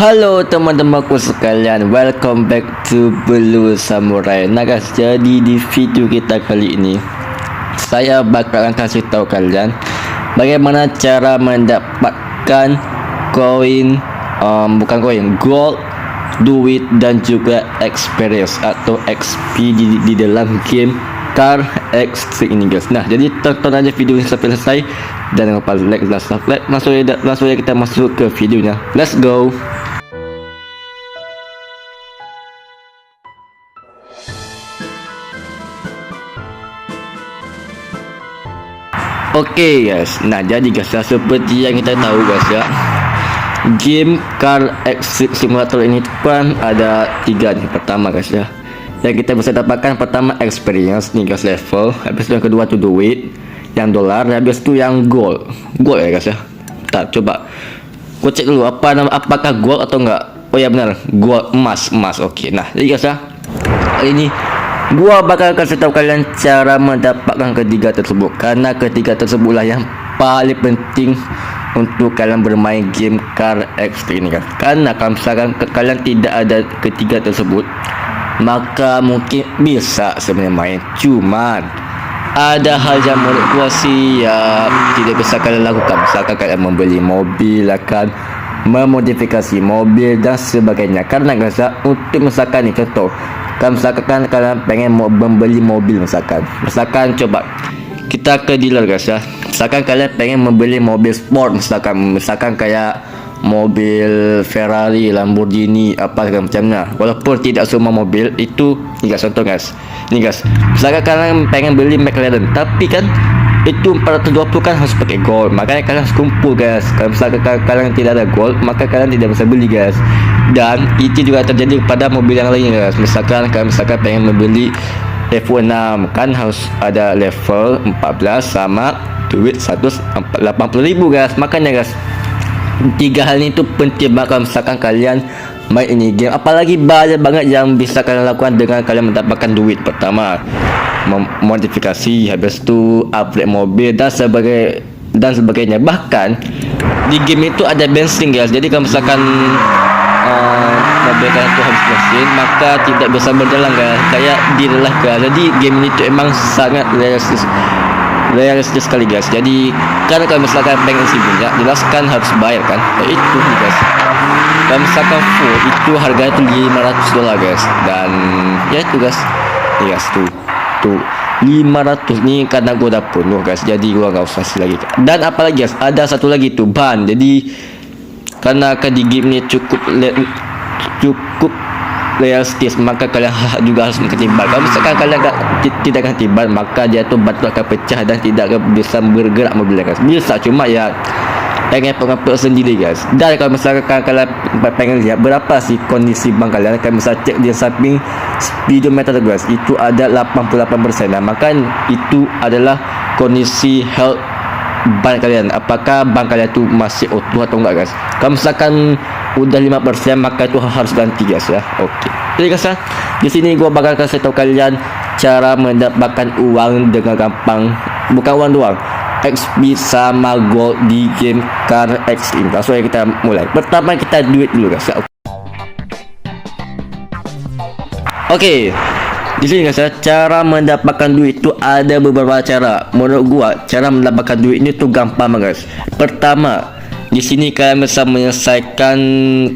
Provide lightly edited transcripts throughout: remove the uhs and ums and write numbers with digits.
Halo teman-temanku sekalian, welcome back to Blue Samurai. Nah guys, jadi di video kita kali ini saya bakalan kasih tahu kalian bagaimana cara mendapatkan koin, bukan koin, gold, duit dan juga experience atau XP di dalam game Car Extreme ini guys. Nah, jadi tonton aja video ini sampai selesai dan jangan lupa like dan subscribe. Langsung aja kita masuk ke videonya. Let's go. Oke guys, nah jadi guys ya, seperti yang kita tahu guys ya, game Car Extreme Simulator ini kan ada 3 nih. Pertama guys ya, yang kita bisa dapatkan pertama experience nih guys, level. Habis itu yang kedua tuh duit, yang dolar. Habis itu yang gold ya guys ya. Ntar coba gue cek dulu apakah gold atau enggak. Oh ya benar, gold, emas. Oke, nah jadi guys ya, kali ini gua bakal kasih tahu kalian cara mendapatkan ketiga tersebut, karena ketiga tersebutlah yang paling penting untuk kalian bermain game Car Extreme ini kan. Karena kalau misalkan kalian tidak ada ketiga tersebut, maka mungkin bisa sebenarnya main, cuman ada hal yang menurut gua sih ya tidak bisa kalian lakukan. Misalkan kalian membeli mobil, akan memodifikasi mobil dan sebagainya. Karena guys ya, untuk misalkan nih contoh, kalau misalkan kalian pengen mau membeli mobil, misalkan coba kita ke dealer guys ya. Misalkan kalian pengen membeli mobil sport, misalkan kayak mobil Ferrari, Lamborghini, apa segala macamnya. Walaupun tidak semua mobil itu, nih guys, contoh guys. Nih guys, misalkan kalian pengen beli McLaren, tapi kan itu 420 kan harus pakai gold, makanya kalian harus kumpul guys. Kalau misalkan kalian tidak ada gold, maka kalian tidak bisa beli guys. Dan itu juga terjadi pada mobil yang lain guys. Misalkan pengen membeli level 6 kan harus ada level 14 sama duit 180.000 guys. Makanya guys, 3 hal ini tuh penting banget kalau misalkan kalian main ini game. Apalagi banyak banget yang bisa kalian lakukan dengan kalian mendapatkan duit. Pertama, modifikasi, habis itu upgrade mobil dan sebagainya. Bahkan di game itu ada bensin guys. Jadi kalau misalkan mobil kalian itu habis bensin, maka tidak bisa berjalan guys, kayak dilelah guys. Jadi game ini tuh emang sangat realistis sekali guys. Jadi karena kalau misalkan pengen isi minyak, jelas kan harus bayar kan. Itu nih guys, kalau misalkan full itu harganya tuh $500 guys. Dan ya itu guys, ya guys tuh 500 nih, karena gua udah penuh guys, jadi gua nggak usah lagi. Dan apalagi guys, ada satu lagi tuh ban. Jadi karena di game ini cukup realistis, maka kalian juga harus ganti ban. Kalau misalkan kalian tidak ganti ban, maka dia tuh batu akan pecah dan tidak bisa bergerak mobilnya guys. Bisa, cuma ya pengen pengatur sendiri guys. Dan kalau misalkan kalian pengen lihat berapa sih kondisi ban kalian, kalian bisa cek di samping speedometer guys, itu ada 88%. Nah, maka itu adalah kondisi health ban kalian, apakah ban kalian itu masih utuh atau enggak guys. Kalau misalkan udah 5%, maka itu harus ganti guys ya. Oke. Jadi guys ya, di sini gua bakal kasih tahu kalian cara mendapatkan uang dengan gampang, bukan uang doang, XP sama gold di game Car Extreme. Langsung aja kita mulai. Pertama kita duit dulu guys ya. Oke. Di sini guys ya, cara mendapatkan duit itu ada beberapa cara. Menurut gua, cara mendapatkan duit ini tuh gampang guys. Pertama, di sini kalian bisa menyelesaikan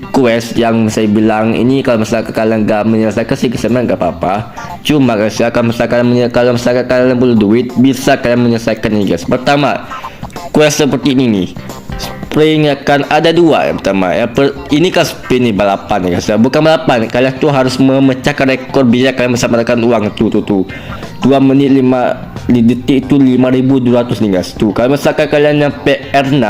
quest yang saya bilang ini. Kalau misalkan kalian nggak menyelesaikan sih sebenarnya nggak apa-apa. Cuma guys ya, kalau misalkan kalian perlu duit, bisa kalian menyelesaikan ini guys. Pertama, quest seperti ini nih. Spring akan ada 2. Yang pertama ya, ini kan spin nih, balapan ya guys ya. Bukan balapan, kalian tuh harus memecahkan rekor biar kalian bisa mendapatkan uang tuh 2 menit 5 detik itu 5.200 nih guys. Tuh kalau misalkan kalian nyampe R6,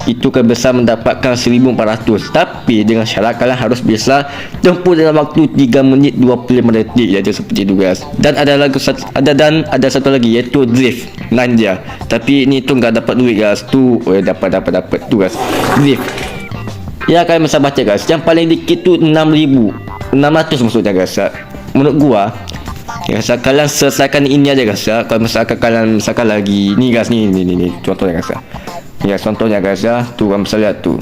itu kalian bisa mendapatkan 1.400. Tapi dengan syarat kalian harus bisa tempuh dalam waktu 3 menit 25 detik, jadi seperti itu guys. Dan ada satu lagi yaitu drift ninja. Tapi ini tuh nggak dapat duit guys. Tuh dapat tuh guys, drift ya. Kalian bisa baca guys, yang paling dikit tuh 6.600 maksudnya guys ya. Menurut gua ya, kalian selesaikan ini aja guys ya. Kalau misalkan kalian lagi nih guys, nih contohnya guys ya. Ya contohnya guys ya, tuh kamu bisa lihat tuh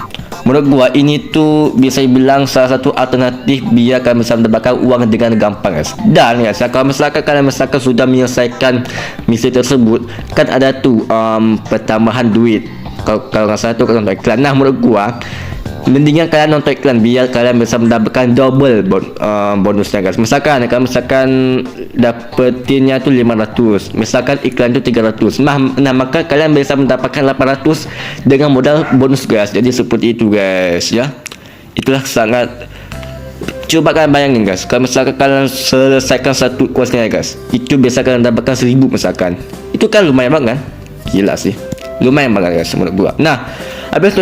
Menurut gua ini tuh bisa dibilang salah satu alternatif biar kalian bisa mendapatkan uang dengan gampang guys. Dan guys, kalau misalkan kalian sudah menyelesaikan misi tersebut, kan ada tuh pertambahan duit. Kalau nggak salah tuh kalau nonton iklan. Nah menurut gua mendingan kalian nonton iklan biar kalian bisa mendapatkan double bonusnya guys. Misalkan dapetinnya tuh 500, misalkan iklan tuh 300. Nah maka kalian bisa mendapatkan 800 dengan modal bonus guys. Jadi seperti itu guys ya. Itulah sangat, coba kalian bayangin guys, kalau misalkan kalian selesaikan satu questnya guys, itu biasa kalian dapatkan 1000 misalkan. Itu kan lumayan banget kan? Gila sih, lumayan banget guys menurut gua. Nah habis itu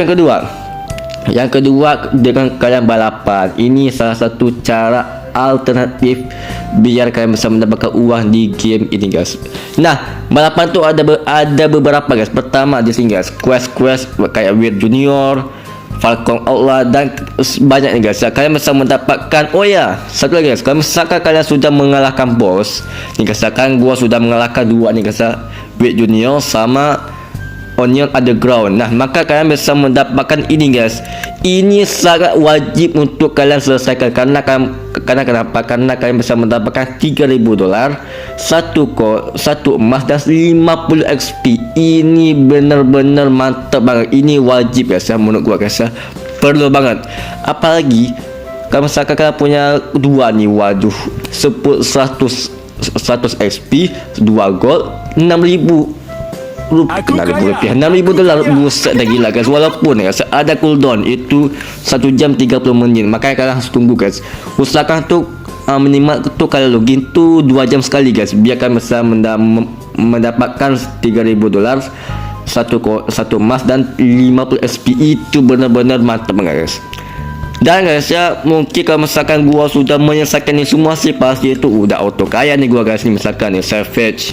yang kedua dengan kalian balapan. Ini salah satu cara alternatif biar kalian bisa mendapatkan uang di game ini guys. Nah balapan tuh ada beberapa guys. Pertama di sini guys, quest kayak Weird Junior, Falcon Outlaw, dan banyak nih guys. Kalian bisa mendapatkan, oh ya satu lagi guys, kalau misalkan kalian sudah mengalahkan boss nih guys, kan gua sudah mengalahkan 2 nih guys, Weird Junior sama Onion Underground. Nah maka kalian bisa mendapatkan ini guys. Ini sangat wajib untuk kalian selesaikan karena kenapa? Karena kalian bisa mendapatkan $3,000, satu emas dan 50 XP. Ini benar-benar mantap banget. Ini wajib guys ya menurut gua guys ya. Perlu banget. Apalagi kalau misalkan kalian punya 2 nih, waduh, 100 XP, 2 gold, 6,000 rupiah, $6,000. Buset dah gila guys. Walaupun guys ada cooldown itu 1 jam 30 menit, makanya kalian harus tunggu guys. Usahakan tuh minimal tuh kalian login tuh 2 jam sekali guys, biar kalian bisa mendapatkan $3,000, satu emas dan 50 SP. Itu benar-benar mantap guys. Dan guys ya, mungkin kalau misalkan gua sudah menyelesaikan ini semua sih pasti itu udah auto kaya nih gua guys nih. Misalkan nih Savage,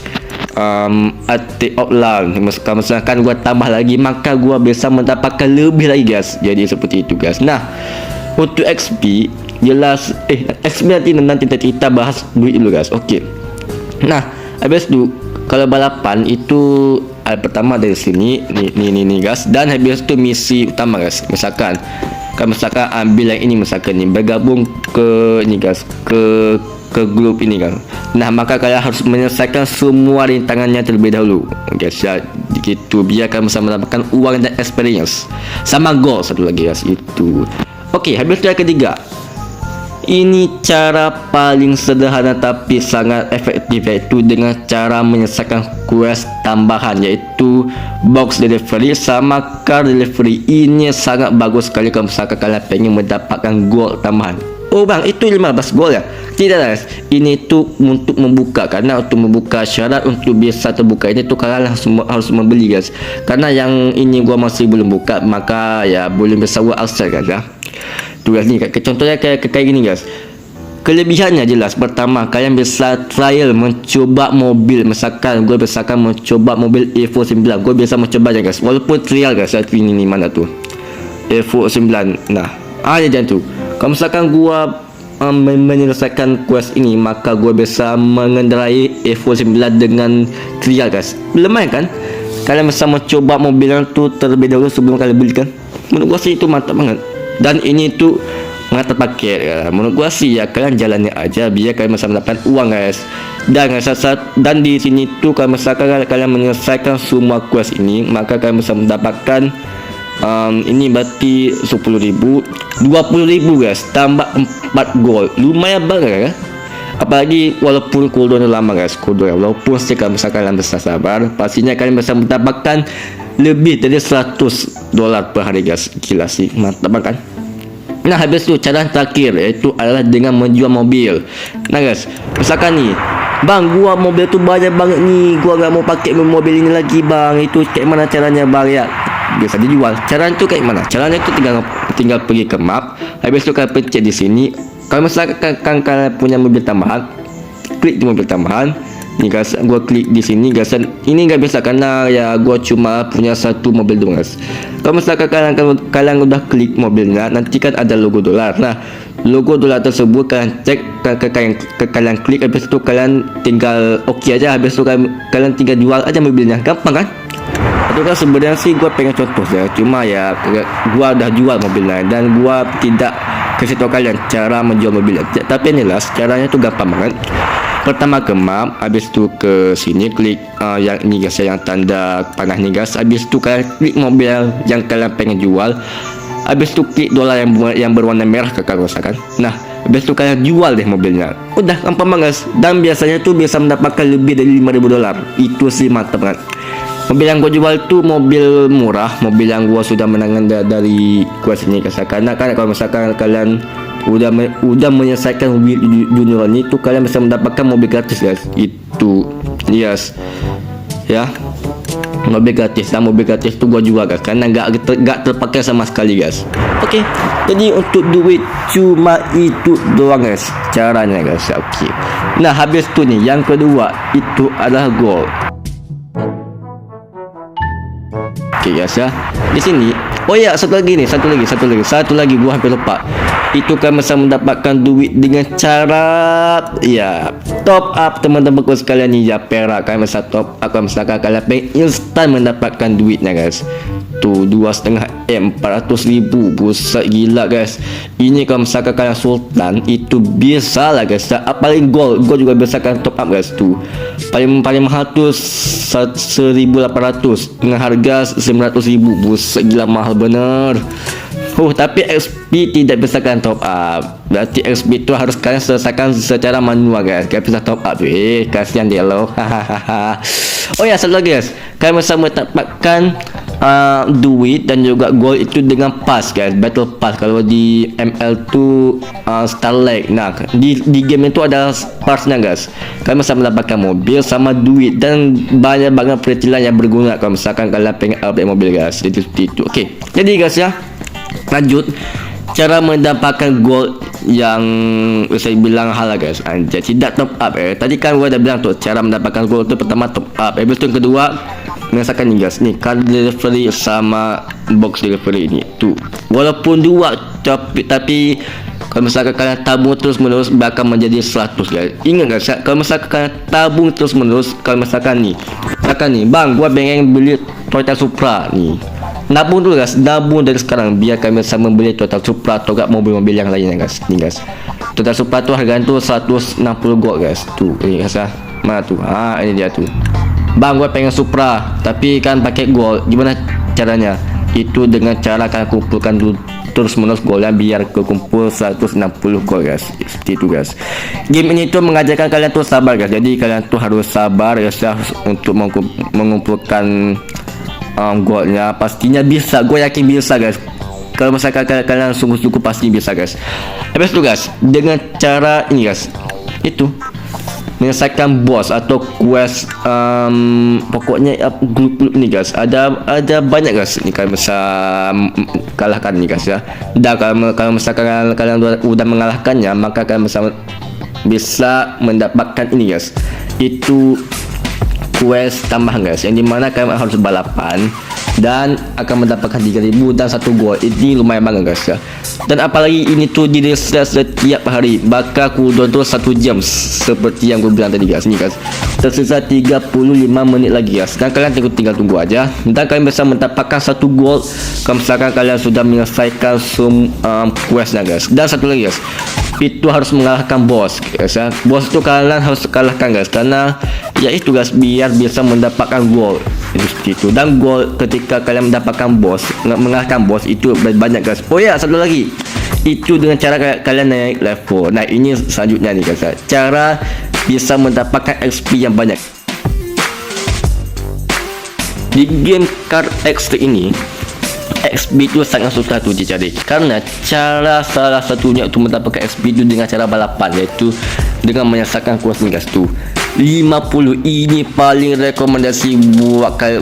Attack Outlaw, misalkan gua tambah lagi, maka gua bisa mendapatkan lebih lagi guys. Jadi seperti itu guys. Nah untuk XP jelas XP nanti kita bahas duit dulu guys. Oke. Nah habis itu kalau balapan itu pertama dari sini nih guys, dan habis itu misi utama guys. Misalkan ambil yang ini, misalkan nih bergabung ke ini guys, ke grup ini kan. Nah maka kalian harus menyelesaikan semua rintangannya terlebih dahulu guys ya, gitu biar kalian bisa mendapatkan uang dan experience sama gold satu lagi guys itu. Oke, habis itu yang ketiga, ini cara paling sederhana tapi sangat efektif, yaitu dengan cara menyelesaikan quest tambahan, yaitu box delivery sama car delivery. Ini sangat bagus sekali kalau misalkan kalian pengen mendapatkan gold tambahan. Oh bang, itu 15 gold ya? Tidak guys, ini tuh untuk membuka, karena untuk membuka syarat untuk bisa terbuka ini tuh kalian harus membeli guys. Karena yang ini gua masih belum buka, maka ya belum bisa gua akses guys ya. Tuh guys nih, contohnya kayak gini guys. Kelebihannya jelas, pertama kalian bisa trial mencoba mobil. Misalkan gue mencoba mobil Evo 9, gue bisa mencobanya guys, walaupun trial guys. Ini nih, mana tuh Evo 9. Nah jangan tuh, kalau misalkan gue menyelesaikan quest ini, maka gue bisa mengendarai Evo 9 dengan trial guys. Lumayan kan, kalian bisa mencoba mobil itu terlebih dahulu sebelum kalian beli kan. Menurut gue sih itu mantap banget. Dan ini tuh nggak terpakai ya. Menurut gua sih ya kalian jalannya aja biar kalian bisa mendapatkan uang guys. Dan di sini tuh kalau misalkan kalian menyelesaikan semua quest ini, maka kalian bisa mendapatkan ini berarti 10.000, 20.000 guys, tambah 4 gold. Lumayan banget ya. Apalagi walaupun cooldown lama guys, walaupun sih kalau misalkan kalian bisa sabar, pastinya kalian bisa mendapatkan lebih dari $100 per hari guys. Gila sih, mantap kan. Nah habis itu cara terakhir, yaitu adalah dengan menjual mobil. Nah guys, misalkan nih, bang gua mobil tuh banyak banget nih, gua nggak mau pakai mobil ini lagi bang, itu kayak mana caranya bang ya? Bisa dijual. Caranya itu kayak mana? Caranya itu tinggal pergi ke map, habis itu kalian pencet di sini. Kalau misalkan kalian punya mobil tambahan, klik di mobil tambahan. Nih guys, gua klik di sini guys. Ini nggak bisa karena ya gua cuma punya satu mobil doang guys. Kalau misalkan kalian udah klik mobilnya, nanti kan ada logo dolar. Nah logo dolar tersebut kalian cek, kalian klik, habis itu kalian tinggal oke aja, habis itu kalian tinggal jual aja mobilnya. Gampang kan? Itu kan sebenarnya sih gua pengen contoh ya, cuma ya gua dah jual mobil lain dan gua tidak kasih tahu kalian cara menjual mobil. Tapi inilah caranya tu gampang banget. Pertama ke map, habis tu ke sini klik yang ini guys, yang tanda panah ni guys. Habis tu kalian klik mobil yang kalian pengen jual. Habis tu klik dolar yang berwarna merah ke kalian rasakan. Nah, habis tu kalian jual deh mobilnya. Udah gampang banget guys. Dan biasanya tu bisa mendapatkan lebih dari $5,000. Itu sih mantap banget. Mobil yang gua jual tu mobil murah, mobil yang gua sudah menangan dari gua sini guys. Karena kan kalau misalkan kalian udah menyelesaikan mobil junior ini tu kalian bisa mendapatkan mobil gratis guys. Itu yes ya, mobil gratis. Dan mobil gratis tu gua jual guys, karena gak terpakai sama sekali guys. Okey, jadi untuk duit cuma itu doang guys caranya guys. Okey, nah habis tu ni yang kedua itu adalah gold. Okey guys ya, di sini oh ya, satu lagi gua hampir lupa. Itu kan bisa mendapatkan duit dengan cara ya top up teman-teman sekalian ni ya, perak. Kalian bisa top up kalau misalkan kalian pengen instan mendapatkan duitnya guys. Tu 2,5 M 400,000, buset gila guys. Ini kalau misalkan kalian sultan itu bisa lah guys. Apalagi gold juga bisa kalian top up guys. Tu paling mahal tu 1,800 dengan harga 900,000, buset gila mahal bener. Tapi XP tidak bisa kalian top up. Berarti XP itu harus kalian selesaikan secara manual guys. Kalian bisa top up. Kasihan dia loh. Oh ya, satu lagi guys, kalian bisa mendapatkan duit dan juga gold itu dengan pass guys, battle pass. Kalau di ML tu Starlight. Nah, di game itu ada passnya guys. Kalian bisa mendapatkan mobil sama duit dan banyak banget peritilan yang berguna kalau misalkan kalian pengen update mobil guys. Itu. Okey, jadi guys ya, lanjut cara mendapatkan gold yang saya bilang halal guys. Anjay, tidak top up tadi kan gua dah bilang tuh cara mendapatkan gold tu pertama top up. Habis tu yang kedua merasakan ni guys, ni card delivery sama box delivery ni tu. Walaupun dua tapi kalau misalkan kalian tabung terus menerus bakal menjadi 100 guys. Ingat guys, kalau misalkan kalian tabung terus menerus, kalau misalkan ni bang gua pengen beli Toyota Supra ni, nabung dulu guys, nabung dari sekarang biar kami bisa membeli Toyota Supra atau mobil-mobil yang lainnya guys. Ni guys, Toyota Supra tu harga tu 160 gold guys. Tu ini guys ya, mana tu, ini dia tu. Bang gua pengen Supra tapi kan pakai gold, gimana caranya? Itu dengan cara kalian kumpulkan dulu terus menerus gold biar kekumpul 160 gold guys. Seperti itu guys. Game ini tuh mengajarkan kalian tuh sabar guys. Jadi kalian tuh harus sabar guys ya untuk mengumpulkan goldnya. Pastinya bisa, gue yakin bisa guys. Kalau misalkan kalian sungguh-sungguh pasti bisa guys. Habis itu guys, dengan cara ini guys, itu menyelesaikan boss atau quest, pokoknya grup ni guys, ada banyak guys ni kalian bisa kalahkan ni guys ya. Dan kalau misalkan kalian udah mengalahkannya, maka kalian bisa mendapatkan ini guys, itu quest tambahan guys, yang dimana kalian harus balapan dan akan mendapatkan 3.000 dan 1 gold. Ini lumayan banget guys ya. Dan apalagi ini tuh di reset setiap hari, bakal cooldown tuh 1 jam seperti yang gue bilang tadi guys. Ini guys, tersisa 35 menit lagi guys, dan kalian tinggal tunggu aja dan kalian bisa mendapatkan 1 gold kalau misalkan kalian sudah menyelesaikan questnya guys. Dan satu lagi guys, itu harus mengalahkan boss guys ya. Boss itu kalian harus kalahkan guys, karena ya itu guys, biar bisa mendapatkan gold itu. Dan gold ketika kalian mendapatkan boss, mengalahkan boss itu banyak guys. Oh ya, satu lagi, itu dengan cara kalian naik level. Nah ini selanjutnya nih guys ya, cara bisa mendapatkan XP yang banyak di game Car X ini. XP itu sangat susah tuh dicari, karena salah satunya untuk mendapatkan XP itu dengan cara balapan, yaitu dengan menyelesaikan quest nih guys tuh 50. Ini paling rekomendasi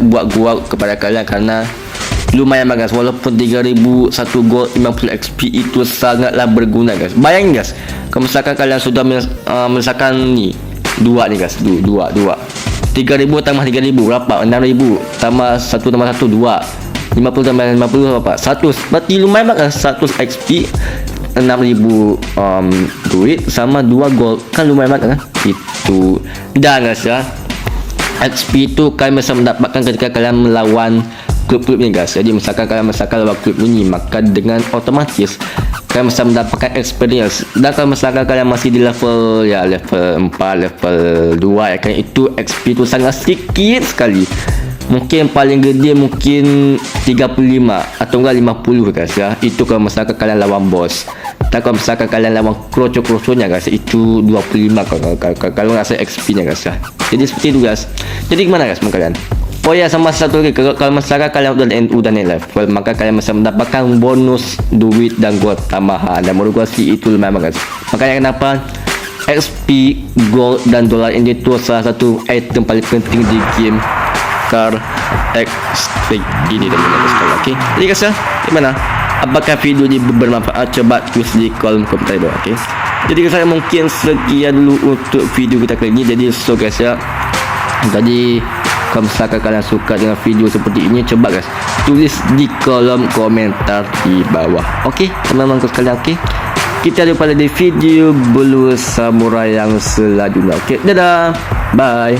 buat gua kepada kalian, karena lumayan guys. Walaupun 3.000 1 gold 50 XP itu sangatlah berguna guys. Bayangin guys, kalau misalkan kalian sudah misalkan nih dua nih guys, dua 3.000 tambah 3.000 berapa? 6.000 tambah 1 tambah 1 2, 50 tambah 50 apa? 100. Berarti lumayan banget 100 XP, 6.000 duit sama 2 gold, kan lumayan banget kan itu. Dan guys ya, XP itu kalian bisa mendapatkan ketika kalian melawan klub-klub ni guys. Jadi misalkan kalian lawan klub ini, maka dengan otomatis kalian bisa mendapatkan experience. Dan kalau misalkan kalian masih di level level 4, level 2 ya kan, itu XP itu sangat sedikit sekali. Mungkin paling gede mungkin 35 atau enggak 50 guys ya. Itu kalau misalkan kalian lawan boss. Dan kalau misalkan kalian lawan kroco-kroconya guys, itu 25 kalau rasa XP nya guys ya. Jadi seperti itu guys. Jadi gimana guys kalian? Oh ya, sama satu lagi, kalau misalkan kalian udah naik level, maka kalian bisa mendapatkan bonus duit dan gold tambahan. Dan menurut gua sih itu lumayan guys. Makanya kenapa XP, gold dan dolar ini itu salah satu item paling penting di game Car X ini teman-teman sekalian. Oke, jadi guys ya, gimana? Apakah video ini bermanfaat? Coba tulis di kolom komentar bawah. Oke, jadi guys ya, mungkin sekian dulu untuk video kita kali ini. Jadi so guys ya, tadi kalau misalkan kalian suka dengan video seperti ini, coba guys tulis di kolom komentar di bawah. Oke, teman-teman sekalian. Oke, kita jumpa di video Blue Samurai yang selanjutnya. Oke, dadah, bye.